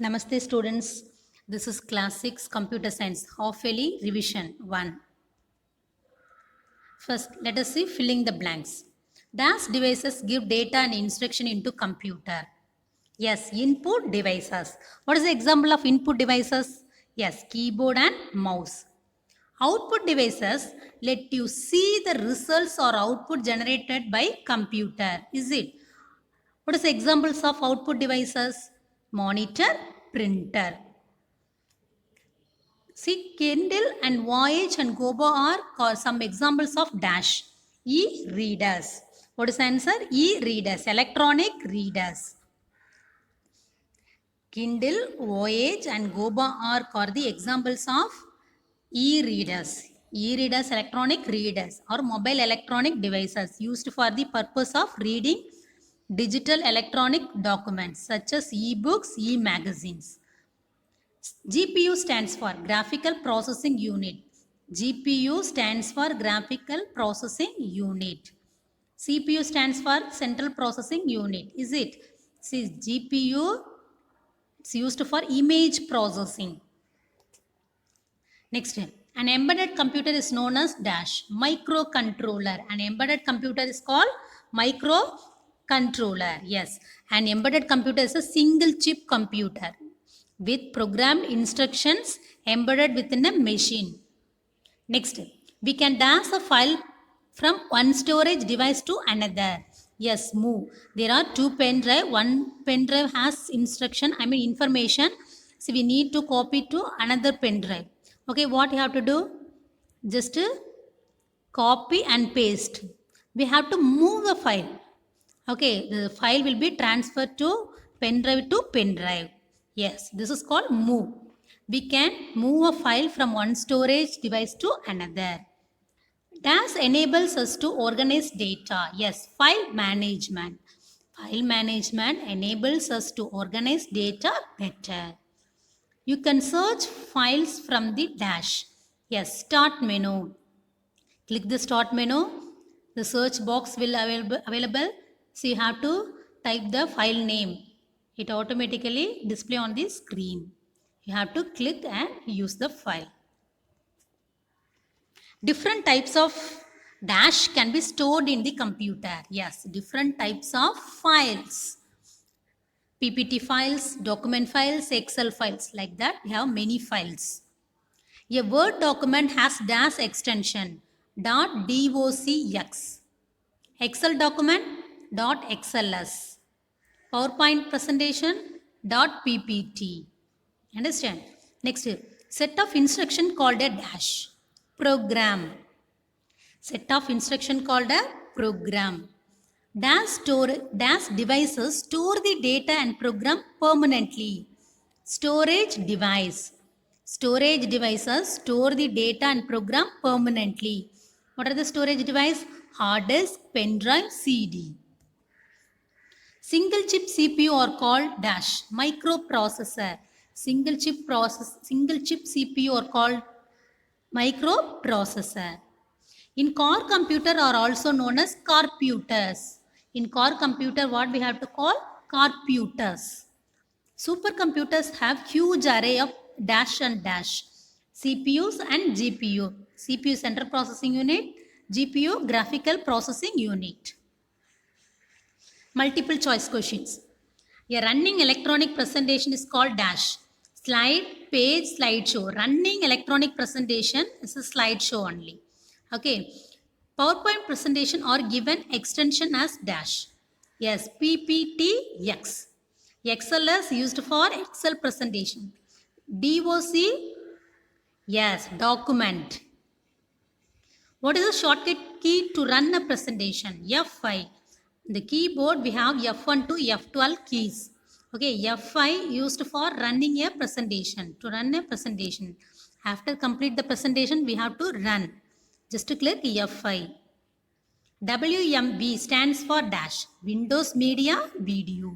Namaste students, this is class 6 computer science half yearly revision 1. First, let us see filling the blanks. DAS devices give data and instruction into computer. Yes, input devices. What is the example of input devices? Yes, keyboard and mouse. Output devices let you see the results or output generated by computer. Is it? What is the examples of output devices? Monitor, printer. See, Kindle and Voyage and Gobo are some examples of dash. E-readers. What is the answer? E-readers, electronic readers. Kindle, Voyage and Gobo are the examples of e-readers. E-readers, electronic readers or mobile electronic devices used for the purpose of reading digital electronic documents such as e-books, e-magazines. GPU stands for Graphical Processing Unit. GPU stands for Graphical Processing Unit. CPU stands for Central Processing Unit. Is it? See, GPU is used for image processing. Next, an embedded computer is known as dash microcontroller. An embedded computer is called microcontroller. Yes, an embedded computer is a single chip computer with programmed instructions embedded within a machine. Next, we can dash a file from one storage device to another. Yes, move. There are two pen drive. One pen drive has information. So we need to copy to another pen drive. Okay, what you have to do? Just copy and paste. We have to move the file. Okay, the file will be transferred to pen drive to pen drive. Yes, this is called move. We can move a file from one storage device to another. DAS enables us to organize data. Yes, file management. File management enables us to organize data better. You can search files from the dash. Yes, start menu. Click the start menu. The search box will available. So you have to type the file name. It automatically display on the screen. You have to click and use the file. Different types of dash can be stored in the computer. Yes, different types of files. PPT files, document files, Excel files. Like that, we have many files. A Word document has dash extension .docx. Excel document .xls. PowerPoint presentation .ppt. Understand? Next, set of instruction called a dash. Program. Set of instruction called a program. DAS devices store the data and program permanently. Storage device. Storage devices store the data and program permanently. What are the storage device? Hard disk, pen drive, CD. Single chip CPU are called dash microprocessor. Single chip CPU are called microprocessor. In car computer are also known as carputers. In car computer, what we have to call? Carputers. Supercomputers have huge array of dash and dash. CPUs and GPU. CPU Central Processing Unit. GPU Graphical Processing Unit. Multiple choice questions. A running electronic presentation is called dash. Slide, page, slideshow. Running electronic presentation is a slideshow only. Okay. PowerPoint presentation are given extension as dash. Yes, PPTX. XLS used for Excel presentation. DOC, yes, document. What is the shortcut key to run a presentation? F5. The keyboard we have F1 to F12 keys. Okay, F5 used for running a presentation. To run a presentation. After complete the presentation, we have to run. Just to click F5. WMV stands for dash. Windows Media Video.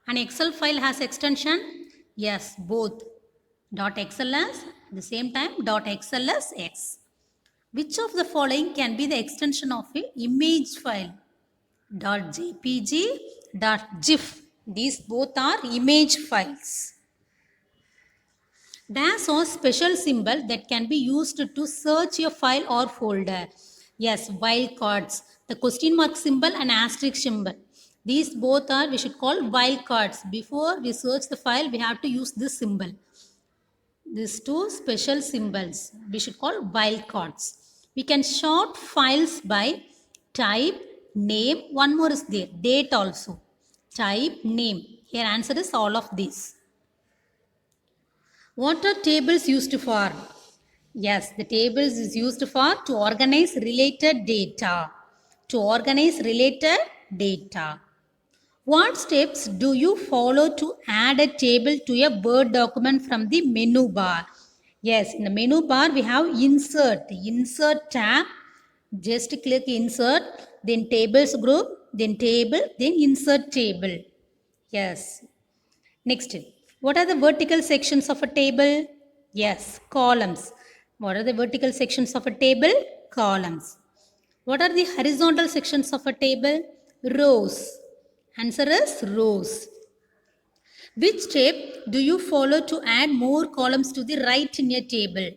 An Excel file has extension? Yes, both. .xls at the same time .xlsx. Which of the following can be the extension of an image file? .jpg, .gif. These both are image files. Dash or special symbol that can be used to search a file or folder. Yes, wildcards. The question mark symbol and asterisk symbol. These both are, we should call wildcards. Before we search the file, we have to use this symbol. These two special symbols we should call wildcards. We can sort files by type, name. One more is there, date also. Type, name. Here answer is all of these. What are tables used for? Yes, the tables is used for to organize related data. To organize related data. What steps do you follow to add a table to a Word document from the menu bar? Yes, in the menu bar we have insert. Insert tab. Just click insert, then tables group, then table, then insert table. Yes. Next, what are the vertical sections of a table? Yes, columns. What are the vertical sections of a table? Columns. What are the horizontal sections of a table? Rows. Answer is rows. Which step do you follow to add more columns to the right in a table?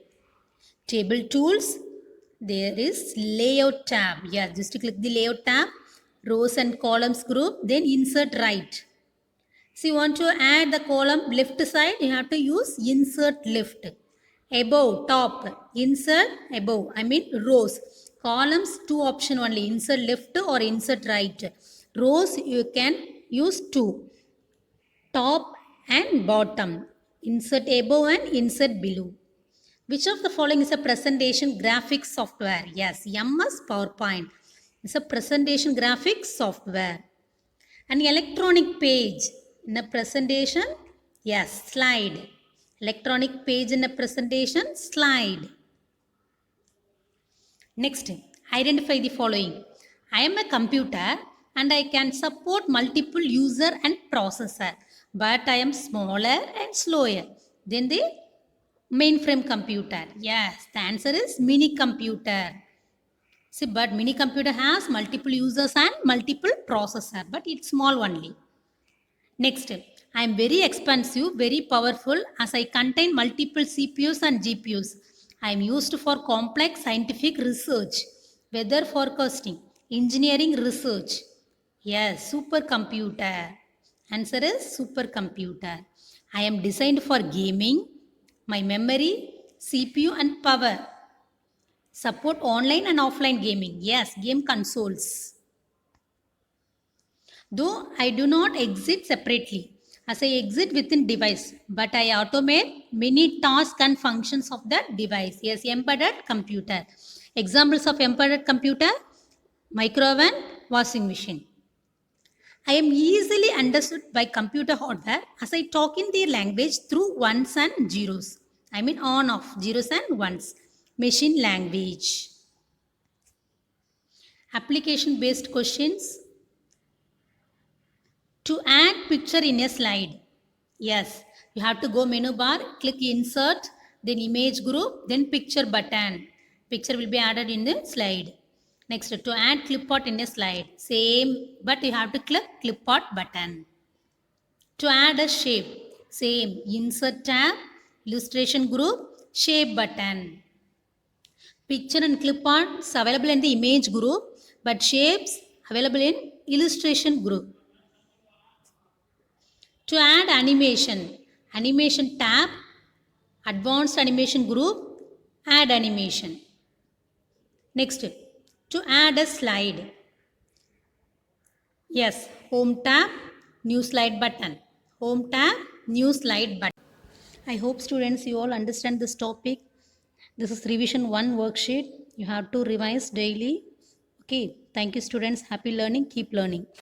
Table tools. There is layout tab. Yeah, just click the layout tab. Rows and columns group. Then insert right. So you want to add the column left side, you have to use insert left. Above, top, insert above, I mean rows. Columns, two option only, insert left or insert right. Rows, you can use two. Top and bottom. Insert above and insert below. Which of the following is a presentation graphics software? Yes, MS PowerPoint is a presentation graphics software. An electronic page in a presentation, yes, slide. Electronic page in a presentation, slide. Next, identify the following. I am a computer and I can support multiple user and processor, but I am smaller and slower than the mainframe computer. Yes, the answer is mini computer. See, but mini computer has multiple users and multiple processor, but it's small only. Next, I am very expensive, very powerful as I contain multiple CPUs and GPUs. I am used for complex scientific research, weather forecasting, engineering research. Yes, supercomputer. Answer is supercomputer. I am designed for gaming. My memory, CPU and power. Support online and offline gaming. Yes, game consoles. Though I do not exit separately, as I exit within device, but I automate many tasks and functions of the device. Yes, embedded computer. Examples of embedded computer, microwave, washing machine. I am easily understood by computer hardware as I talk in their language through ones and zeros. I mean on off, zeros and ones. Machine language. Application based questions. To add picture in a slide. Yes, you have to go menu bar, click insert, then image group, then picture button. Picture will be added in the slide. Next, to add clipart in a slide. Same, but you have to click clipart button. To add a shape. Same, insert tab, illustration group, shape button. Picture and clipart is available in the image group, but shapes available in illustration group. To add animation, animation tab, advanced animation group, add animation. Next, to add a slide. Yes, home tab, new slide button. Home tab, new slide button. I hope students you all understand this topic. This is revision 1 worksheet. You have to revise daily. Okay, thank you students. Happy learning. Keep learning.